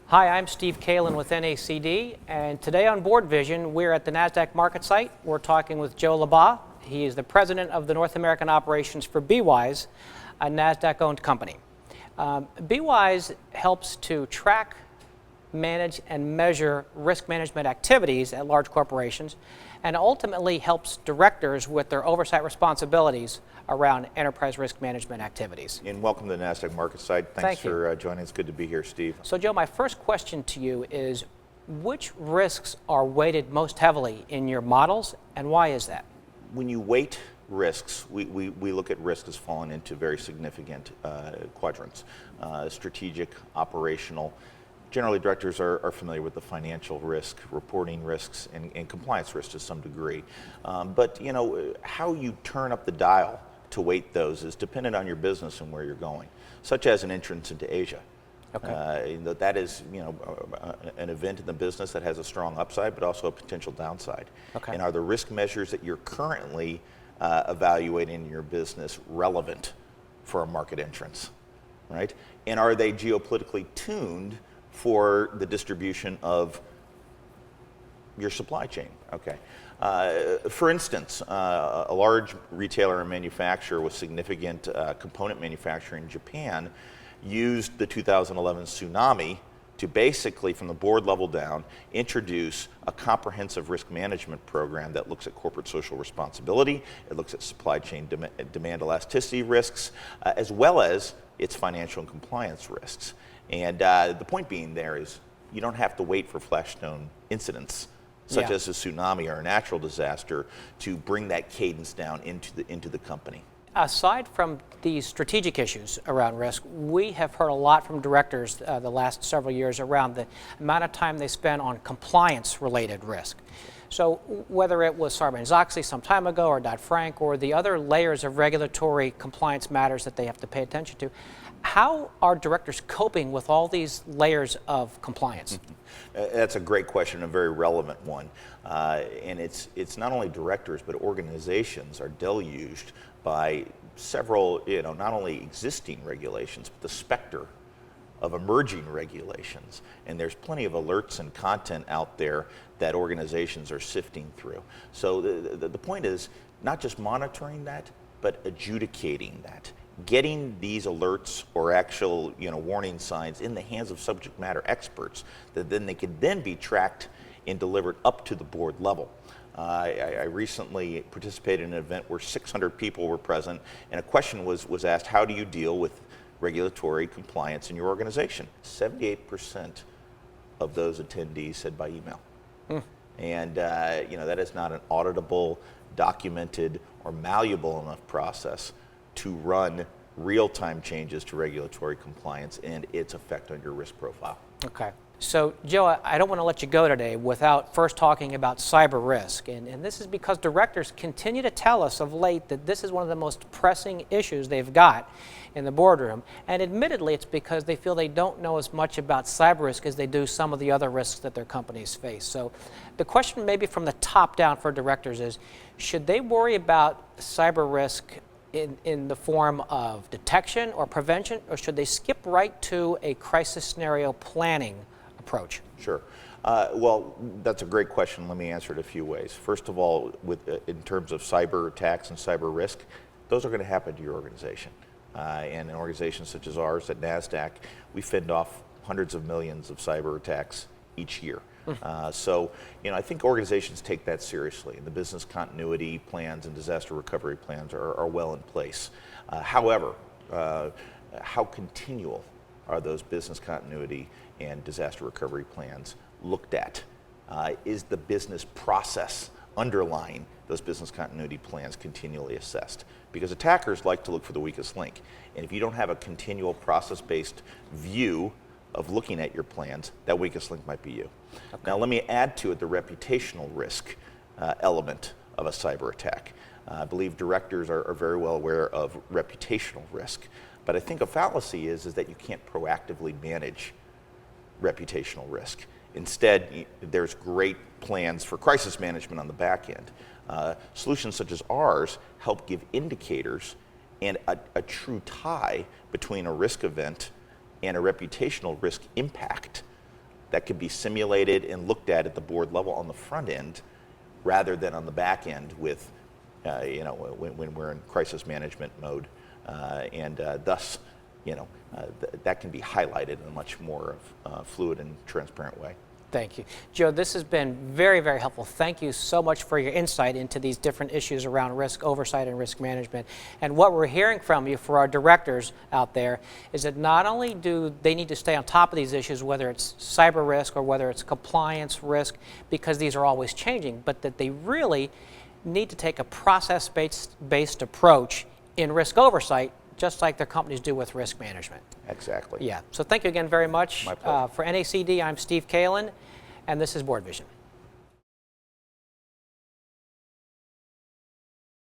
Hi, I'm Steve Kalan with NACD, and today on BoardVision, we're at the NASDAQ market site. We're talking with Joe LeBas. He is the president of the North American operations for BWise, a NASDAQ-owned company. BWise helps to track, manage, and measure risk management activities at large corporations, and ultimately helps directors with their oversight responsibilities around enterprise risk management activities. And welcome to the NASDAQ market site. Thanks for joining us. Good to be here, Steve. So, Joe, my first question to you is, which risks are weighted most heavily in your models, and why is that? When you weight risks, we look at risk as falling into very significant quadrants. Strategic, operational. Generally, directors are familiar with the financial risk, reporting risks, and compliance risks to some degree. But you know, how you turn up the dial to weight those is dependent on your business and where you're going, such as an entrance into Asia. Okay. That is, an event in the business that has a strong upside, but also a potential downside. Okay. And are the risk measures that you're currently evaluating in your business relevant for a market entrance, right? And are they geopolitically tuned for the distribution of your supply chain? Okay. For instance, a large retailer and manufacturer with significant component manufacturing in Japan used the 2011 tsunami to basically, from the board level down, introduce a comprehensive risk management program that looks at corporate social responsibility, it looks at supply chain demand elasticity risks, as well as its financial and compliance risks. And the point being there is you don't have to wait for flashstone incidents such as a tsunami or a natural disaster to bring that cadence down into the company. Aside from these strategic issues around risk, we have heard a lot from directors the last several years around the amount of time they spend on compliance-related risk. So whether it was Sarbanes-Oxley some time ago or Dodd-Frank or the other layers of regulatory compliance matters that they have to pay attention to, how are directors coping with all these layers of compliance? That's a great question, a very relevant one. And it's not only directors, but organizations are deluged by several, not only existing regulations, but the specter of emerging regulations. And there's plenty of alerts and content out there that organizations are sifting through. So the point is not just monitoring that, but adjudicating that. Getting these alerts or actual warning signs in the hands of subject matter experts that then they can then be tracked and delivered up to the board level. I recently participated in an event where 600 people were present, and a question was asked: how do you deal with regulatory compliance in your organization? 78% of those attendees said by email. And that is not an auditable, documented, or malleable enough process to run real-time changes to regulatory compliance and its effect on your risk profile. Okay. So, Joe, I don't want to let you go today without first talking about cyber risk. And this is because directors continue to tell us of late that this is one of the most pressing issues they've got in the boardroom. And admittedly, it's because they feel they don't know as much about cyber risk as they do some of the other risks that their companies face. So the question maybe from the top down for directors is, should they worry about cyber risk in the form of detection or prevention, or should they skip right to a crisis scenario planning approach? Sure. Well, that's a great question. Let me answer it a few ways. First of all, in terms of cyber attacks and cyber risk, those are going to happen to your organization. And in organizations such as ours at NASDAQ, we fend off hundreds of millions of cyber attacks each year. So, I think organizations take that seriously, and the business continuity plans and disaster recovery plans are well in place. However, how continual are those business continuity and disaster recovery plans looked at? Is the business process underlying those business continuity plans continually assessed? Because attackers like to look for the weakest link, and if you don't have a continual process-based view of looking at your plans, that weakest link might be you. Okay. Now let me add to it the reputational risk element of a cyber attack. I believe directors are very well aware of reputational risk, but I think a fallacy is that you can't proactively manage reputational risk. Instead, there's great plans for crisis management on the back end. Solutions such as ours help give indicators and a true tie between a risk event and a reputational risk impact that can be simulated and looked at the board level on the front end rather than on the back end with, when we're in crisis management mode. Thus, that can be highlighted in a much more fluid and transparent way. Thank you. Joe, this has been very, very helpful. Thank you so much for your insight into these different issues around risk oversight and risk management. And what we're hearing from you for our directors out there is that not only do they need to stay on top of these issues, whether it's cyber risk or whether it's compliance risk, because these are always changing, but that they really need to take a process-based approach in risk oversight, just like their companies do with risk management. Exactly. Yeah. So thank you again very much. My pleasure. For NACD, I'm Steve Kalan, and this is BoardVision.